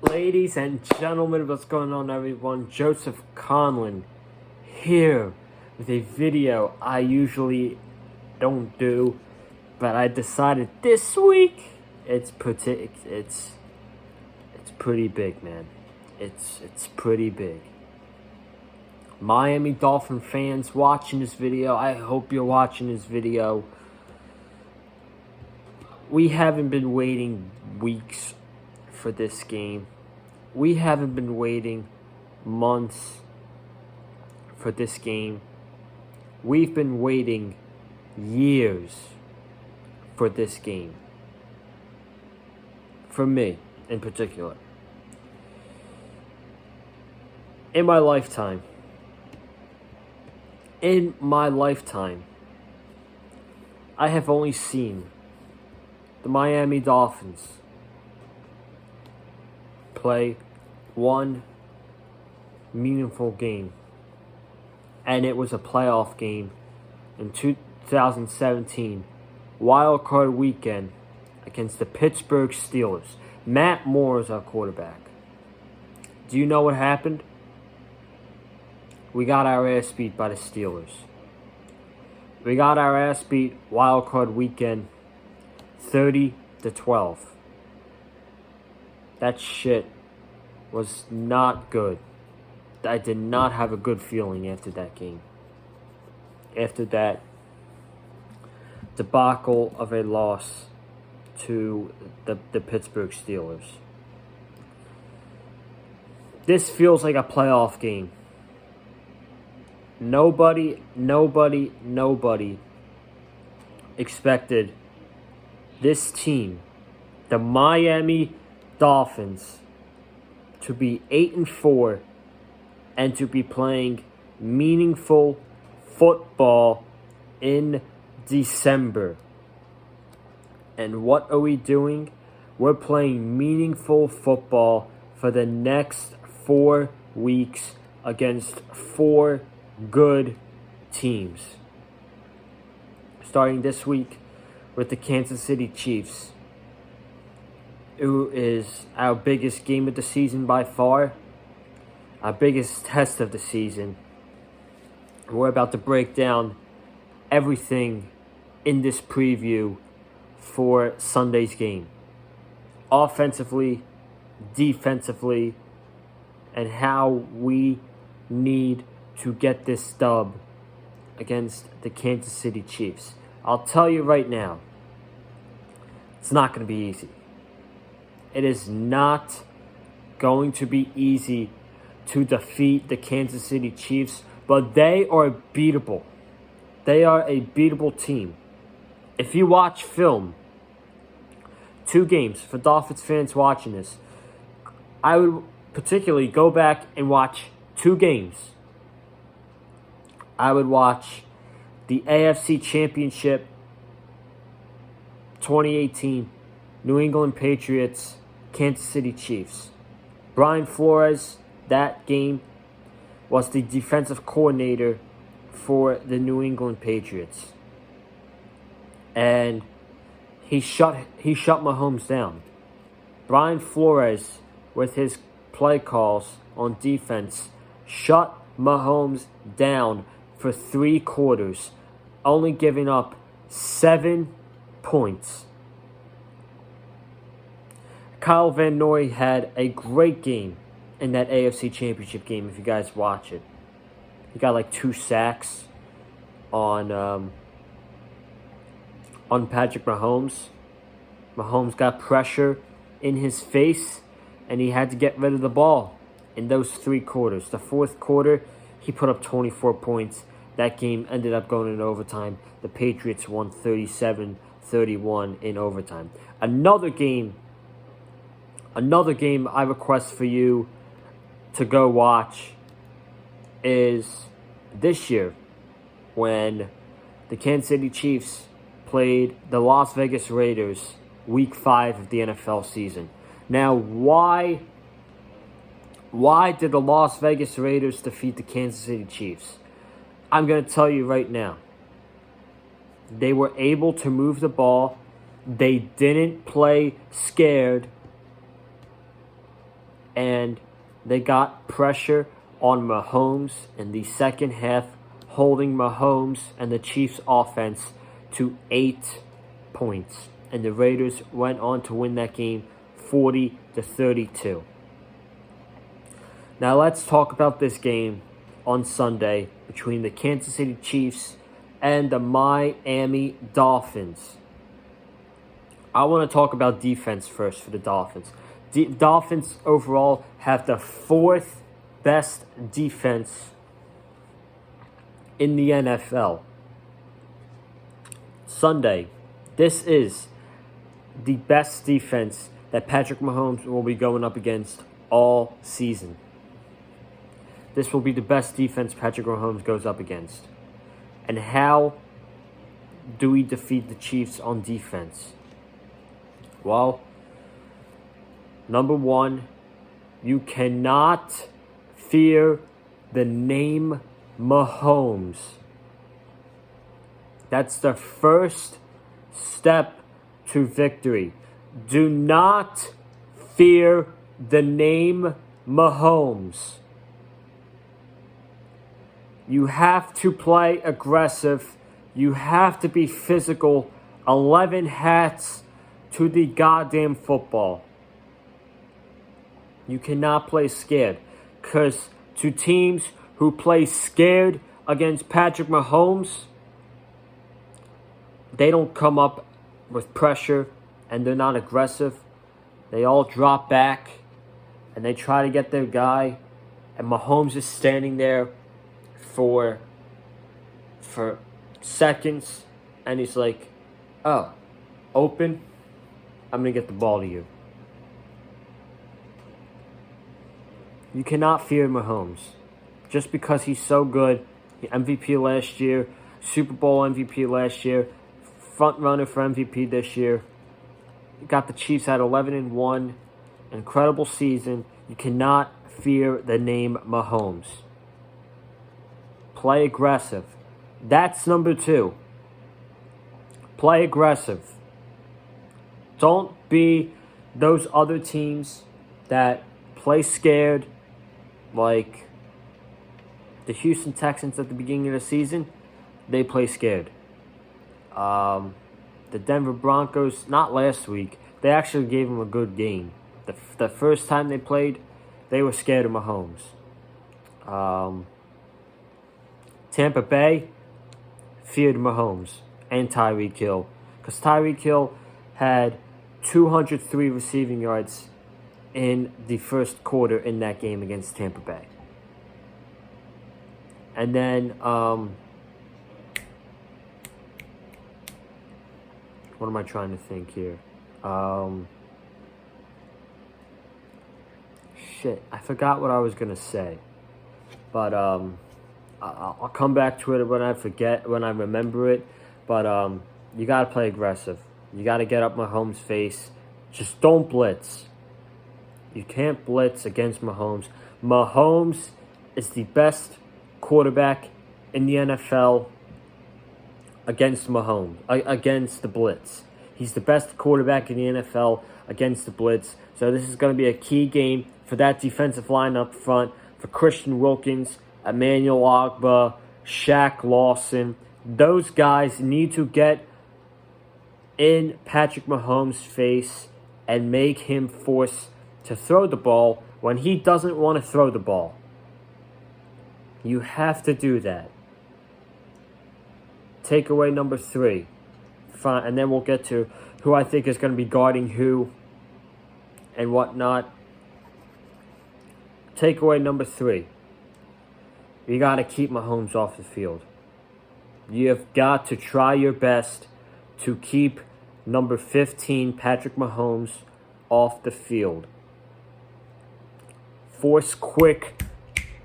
Ladies and gentlemen, what's going on, everyone? Joseph Conlon here with a video I usually don't do, but I decided this week it's pretty big, man. It's pretty big. Miami Dolphin fans watching this video, I hope you're watching this video. We haven't been waiting weeks for this game. We haven't been waiting months for this game. We've been waiting years for this game. For me, in particular. In my lifetime, I have only seen the Miami Dolphins play one meaningful game, and it was a playoff game in 2017 wild card weekend against the Pittsburgh Steelers. Matt Moore is our quarterback. Do you know what happened? We got our ass beat by the Steelers. We got our ass beat wild card weekend 30-12. That shit was not good. I did not have a good feeling after that game. After that debacle of a loss to the Pittsburgh Steelers. This feels like a playoff game. Nobody expected this team, the Miami Dolphins, to be 8-4 and to be playing meaningful football in December. And what are we doing? We're playing meaningful football for the next 4 weeks against 4 good teams. Starting this week with the Kansas City Chiefs, who is our biggest game of the season by far, our biggest test of the season. We're about to break down everything in this preview for Sunday's game. Offensively, defensively, and how we need to get this dub against the Kansas City Chiefs. I'll tell you right now, it's not going to be easy. It is not going to be easy to defeat the Kansas City Chiefs, but they are beatable. They are a beatable team. If you watch film, 2 games, for Dolphins fans watching this, I would particularly go back and watch 2 games. I would watch the AFC Championship 2018 New England Patriots, Kansas City Chiefs. Brian Flores, that game, was the defensive coordinator for the New England Patriots. And he shut Mahomes down. Brian Flores, with his play calls on defense, shut Mahomes down for 3 quarters, only giving up 7 points. Kyle Van Noy had a great game in that AFC Championship game, if you guys watch it. He got like 2 sacks on Patrick Mahomes. Mahomes got pressure in his face, and he had to get rid of the ball in those 3 quarters. The 4th quarter, he put up 24 points. That game ended up going in overtime. The Patriots won 37-31 in overtime. Another game I request for you to go watch is this year, when the Kansas City Chiefs played the Las Vegas Raiders week 5 of the NFL season. Now, why did the Las Vegas Raiders defeat the Kansas City Chiefs? I'm going to tell you right now. They were able to move the ball. They didn't play scared. and they got pressure on Mahomes in the second half, holding Mahomes and the Chiefs' offense to 8 points. And the Raiders went on to win that game 40-32. Now let's talk about this game on Sunday between the Kansas City Chiefs and the Miami Dolphins. I want to talk about defense first for the Dolphins. The Dolphins overall have the 4th best defense in the NFL. Sunday, this is the best defense that Patrick Mahomes will be going up against all season. This will be the best defense Patrick Mahomes goes up against. And how do we defeat the Chiefs on defense? Well, number one, you cannot fear the name Mahomes. That's the first step to victory. Do not fear the name Mahomes. You have to play aggressive. You have to be physical. 11 hats to the goddamn football. You cannot play scared. Because to teams who play scared against Patrick Mahomes, they don't come up with pressure and they're not aggressive. They all drop back and they try to get their guy. And Mahomes is standing there for seconds, and he's like, oh, open, I'm going to get the ball to you. You cannot fear Mahomes. Just because he's so good, MVP last year, Super Bowl MVP last year, front runner for MVP this year. You got the Chiefs at 11-1, incredible season. You cannot fear the name Mahomes. Play aggressive. That's number 2. Play aggressive. Don't be those other teams that play scared, like the Houston Texans at the beginning of the season. They play scared. The Denver Broncos, not last week, they actually gave them a good game. The first time they played, they were scared of Mahomes. Tampa Bay feared Mahomes and Tyreek Hill, because Tyreek Hill had 203 receiving yards in the first quarter in that game against Tampa Bay. And then, what am I trying to think here? I forgot what I was going to say. But, I'll come back to it when I remember it. But you got to play aggressive. You got to get up Mahomes' face. Just don't blitz. You can't blitz against Mahomes. Mahomes is the best quarterback in the NFL against against the blitz. He's the best quarterback in the NFL against the blitz. So this is going to be a key game for that defensive line up front, for Christian Wilkins, Emmanuel Ogbah, Shaq Lawson. Those guys need to get in Patrick Mahomes' face and make him force to throw the ball when he doesn't want to throw the ball. You have to do that. Takeaway number 3. Fine, and then we'll get to who I think is going to be guarding who and whatnot. Takeaway number 3. You got to keep Mahomes off the field. You have got to try your best to keep number 15, Patrick Mahomes, off the field. Force quick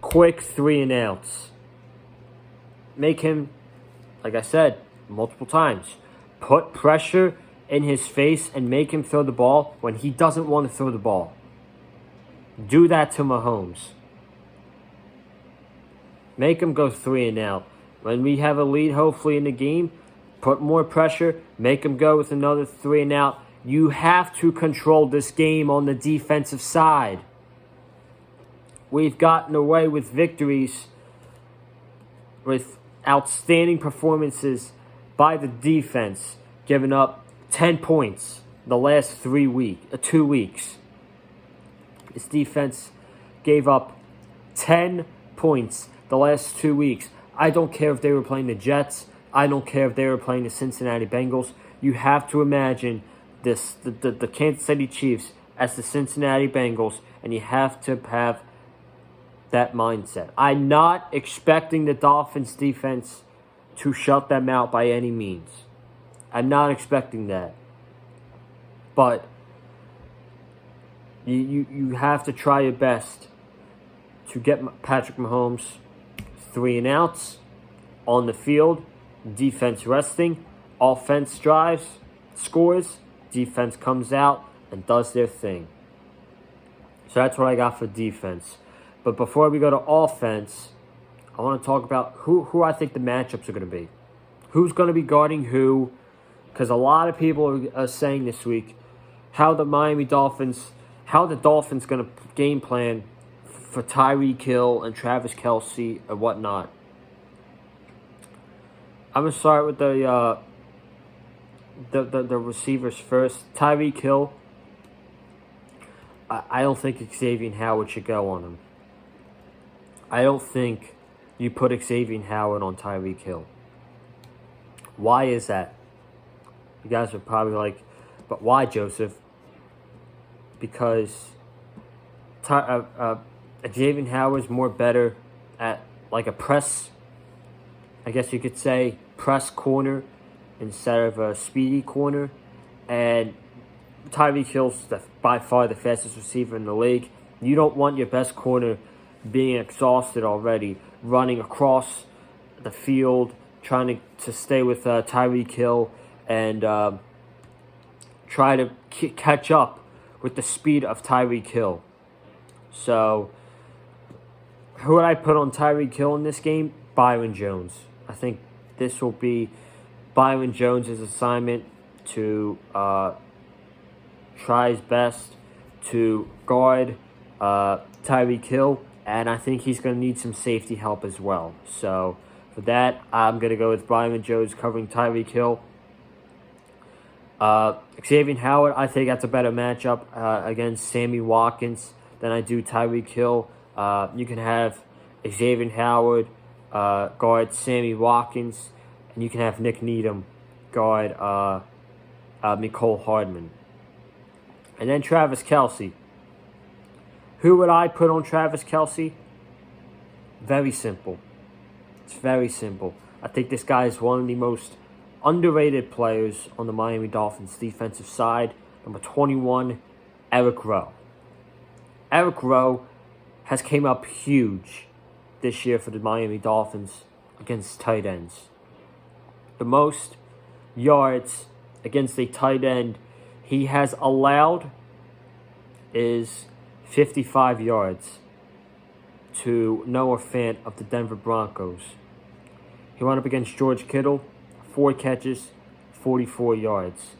3-and-outs. Make him, like I said multiple times, put pressure in his face and make him throw the ball when he doesn't want to throw the ball. Do that to Mahomes. Make him go 3-and-out. When we have a lead, hopefully, in the game, put more pressure, make him go with another 3-and-out. You have to control this game on the defensive side. we've gotten away with victories with outstanding performances by the defense, giving up 10 points the last 2 weeks. This defense gave up 10 points the last 2 weeks. I don't care if they were playing the Jets. I don't care if they were playing the Cincinnati Bengals. You have to imagine the Kansas City Chiefs as the Cincinnati Bengals, and you have to have that mindset. I'm not expecting the Dolphins defense to shut them out by any means. I'm not expecting that. But you have to try your best to get Patrick Mahomes 3 and outs on the field, defense resting, offense drives, scores, defense comes out and does their thing. So that's what I got for defense. But before we go to offense, I want to talk about who I think the matchups are going to be. Who's going to be guarding who? Because a lot of people are saying this week how the Dolphins going to game plan for Tyreek Hill and Travis Kelce and whatnot. I'm going to start with the receivers first. Tyreek Hill, I don't think Xavier Howard should go on him. I don't think you put Xavier Howard on Tyreek Hill. Why is that? You guys are probably like, but why, Joseph? Because Xavier Howard is more better at like a press, I guess you could say, press corner instead of a speedy corner. And Tyreek Hill's by far the fastest receiver in the league. You don't want your best corner being exhausted already, running across the field, trying to stay with Tyreek Hill and try to catch up with the speed of Tyreek Hill. So, who would I put on Tyreek Hill in this game? Byron Jones. I think this will be Byron Jones' assignment to try his best to guard Tyreek Hill, and I think he's going to need some safety help as well. So, for that, I'm going to go with Byron Jones covering Tyreek Hill. Xavier Howard, I think that's a better matchup against Sammy Watkins than I do Tyreek Hill. You can have Xavier Howard guard Sammy Watkins, and you can have Nick Needham guard Mecole Hardman. And then Travis Kelce. Who would I put on Travis Kelce? Very simple. It's very simple. I think this guy is one of the most underrated players on the Miami Dolphins defensive side. Number 21, Eric Rowe. Eric Rowe has came up huge this year for the Miami Dolphins against tight ends. The most yards against a tight end he has allowed is 55 yards to Noah Fant of the Denver Broncos. He went up against George Kittle, 4 catches, 44 yards.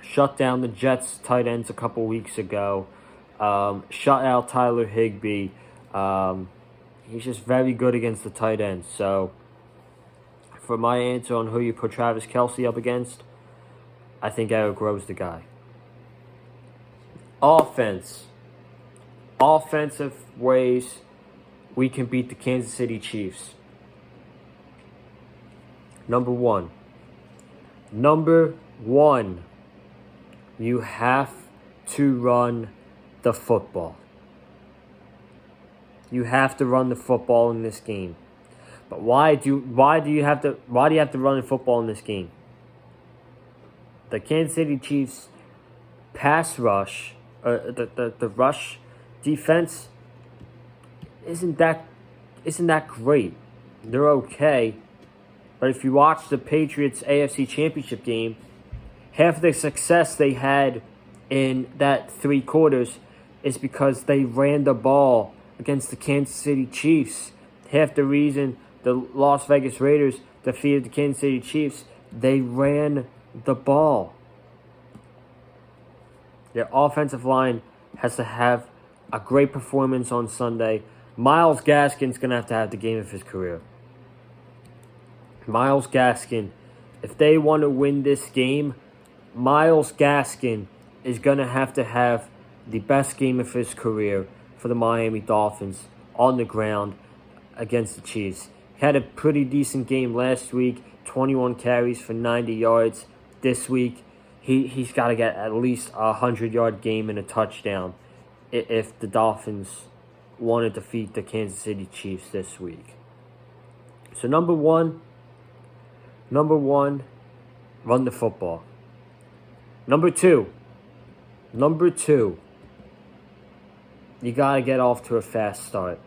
Shut down the Jets tight ends a couple weeks ago. Shut out Tyler Higbee. He's just very good against the tight ends. So, for my answer on who you put Travis Kelce up against, I think Eric Rowe's the guy. Offense. Offensive ways we can beat the Kansas City Chiefs. Number one, you have to run the football. You have to run the football in this game. But why do you have to run the football in this game? The Kansas City Chiefs pass rush, the rush defense isn't that great. They're okay. But if you watch the Patriots AFC Championship game, half of the success they had in that 3 quarters is because they ran the ball against the Kansas City Chiefs. Half the reason the Las Vegas Raiders defeated the Kansas City Chiefs, they ran the ball. Their offensive line has to have a great performance on Sunday. Myles Gaskin's going to have the game of his career. Myles Gaskin, if they want to win this game, Myles Gaskin is going to have the best game of his career for the Miami Dolphins on the ground against the Chiefs. He had a pretty decent game last week, 21 carries for 90 yards. This week, he's got to get at least a 100-yard game and a touchdown if the Dolphins want to defeat the Kansas City Chiefs this week. So number one, run the football. Number two, you got to get off to a fast start.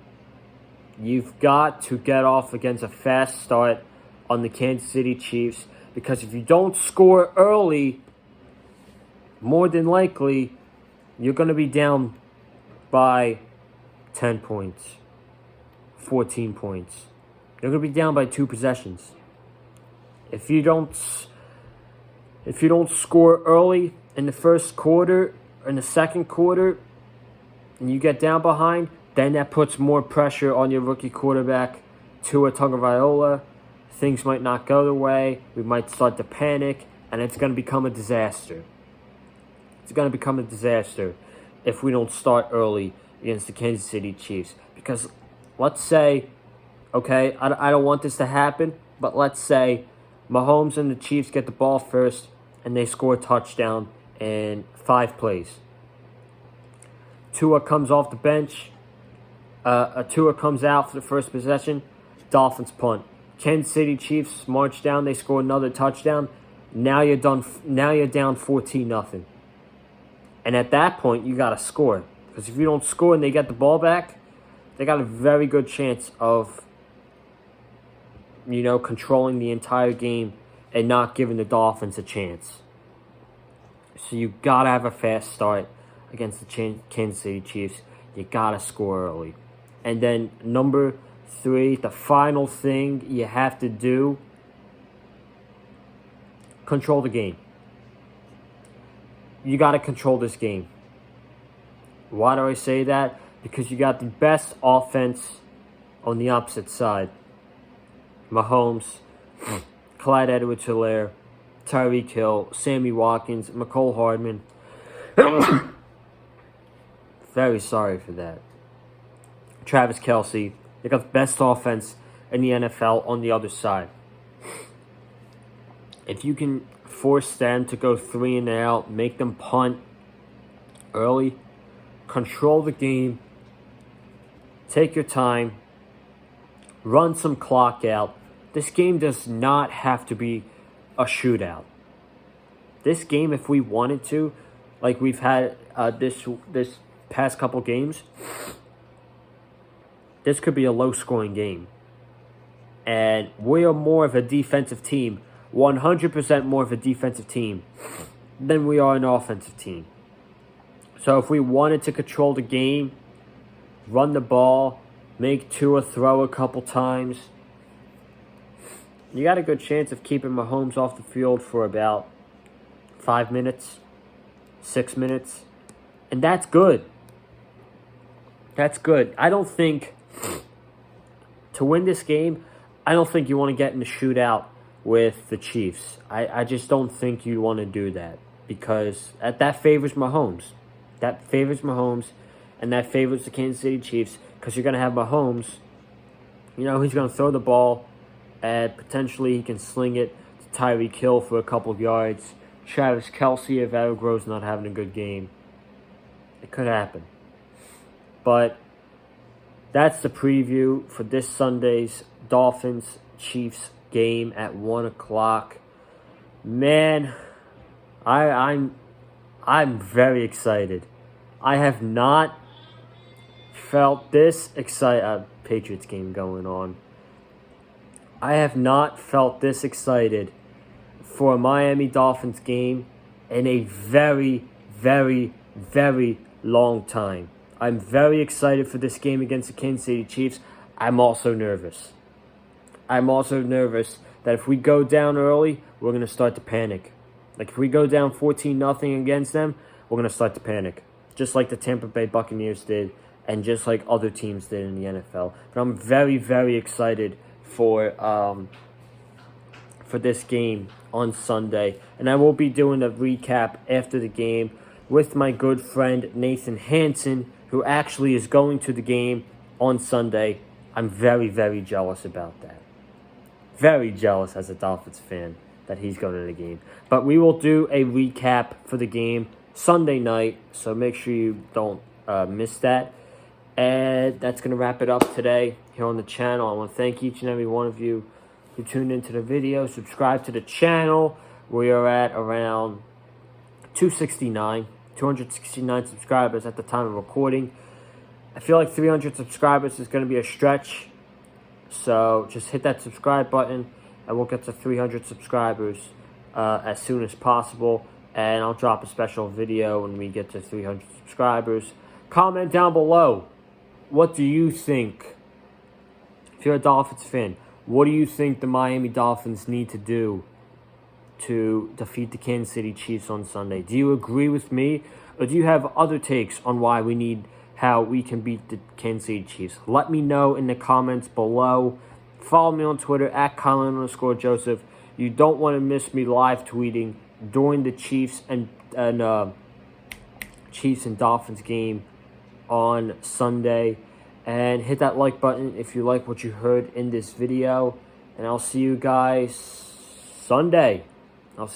You've got to get off against a fast start on the Kansas City Chiefs, because if you don't score early, more than likely, you're going to be down by 10 points, 14 points. You're going to be down by 2 possessions. If you don't score early in the first quarter or in the second quarter, and you get down behind, then that puts more pressure on your rookie quarterback, Tua Tagovailoa. Things might not go the way. We might start to panic, and it's going to become a disaster. It's going to become a disaster if we don't start early against the Kansas City Chiefs. Because let's say, okay, I don't want this to happen, but let's say Mahomes and the Chiefs get the ball first, and they score a touchdown in 5 plays. Tua comes off the bench. Tua comes out for the first possession. Dolphins punt. Kansas City Chiefs march down. They score another touchdown. Now you're done. Now you're down 14-0. And at that point, you got to score. Because if you don't score and they get the ball back, they got a very good chance of, controlling the entire game and not giving the Dolphins a chance. So you got to have a fast start against the Kansas City Chiefs. You got to score early. And then number 3, the final thing you have to do, control the game. You got to control this game. Why do I say that? Because you got the best offense on the opposite side. Mahomes, Clyde Edwards-Helaire, Tyreek Hill, Sammy Watkins, McCole Hardman. Very sorry for that. Travis Kelce. They got the best offense in the NFL on the other side. If you can force them to go 3 and out, make them punt early, control the game, take your time, run some clock out. This game does not have to be a shootout. This game, if we wanted to, like we've had this past couple games, this could be a low-scoring game. And we are more of a defensive team, 100% more of a defensive team than we are an offensive team. So if we wanted to control the game, run the ball, make Tua throw a couple times, you got a good chance of keeping Mahomes off the field for about 5 minutes, 6 minutes. And that's good. That's good. I don't think, to win this game, I don't think you want to get in a shootout with the Chiefs. I just don't think you want to do that, because that favors Mahomes. That favors Mahomes, and that favors the Kansas City Chiefs, because you're going to have Mahomes. He's going to throw the ball, and potentially he can sling it to Tyreek Hill for a couple of yards. Travis Kelce, if Grove's not having a good game. It could happen. But that's the preview for this Sunday's Dolphins-Chiefs game at 1 o'clock. Man, I'm very excited. I have not felt this excited. Patriots game going on. I have not felt this excited for a Miami Dolphins game in a very, very, very long time. I'm very excited for this game against the Kansas City Chiefs. I'm also nervous. I'm also nervous that if we go down early, we're going to start to panic. Like if we go down 14-0 against them, we're going to start to panic. just like the Tampa Bay Buccaneers did, and just like other teams did in the NFL. But I'm very, very excited for this game on Sunday. And I will be doing a recap after the game with my good friend Nathan Hansen, who actually is going to the game on Sunday. I'm very, very jealous about that. Very jealous as a Dolphins fan that he's going to the game. But we will do a recap for the game Sunday night, so make sure you don't miss that. And that's going to wrap it up today here on the channel. I want to thank each and every one of you who tuned into the video. Subscribe to the channel. We are at around 269 subscribers at the time of recording. I feel like 300 subscribers is going to be a stretch. So just hit that subscribe button and we'll get to 300 subscribers as soon as possible. And I'll drop a special video when we get to 300 subscribers. Comment down below. What do you think? If you're a Dolphins fan, what do you think the Miami Dolphins need to do to defeat the Kansas City Chiefs on Sunday? Do you agree with me? Or do you have other takes on how we can beat the Kansas City Chiefs? Let me know in the comments below. Follow me on Twitter at Colin_Joseph. You don't want to miss me live tweeting during the Chiefs and Dolphins game on Sunday. And hit that like button if you like what you heard in this video. And I'll see you guys Sunday. For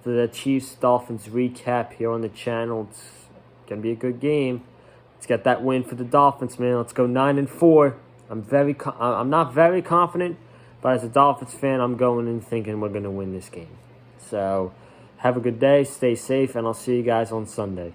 the Chiefs-Dolphins recap here on the channel. It's going to be a good game. Let's get that win for the Dolphins, man. Let's go 9-4. I'm not very confident, but as a Dolphins fan, I'm going in thinking we're going to win this game. So, have a good day, stay safe, and I'll see you guys on Sunday.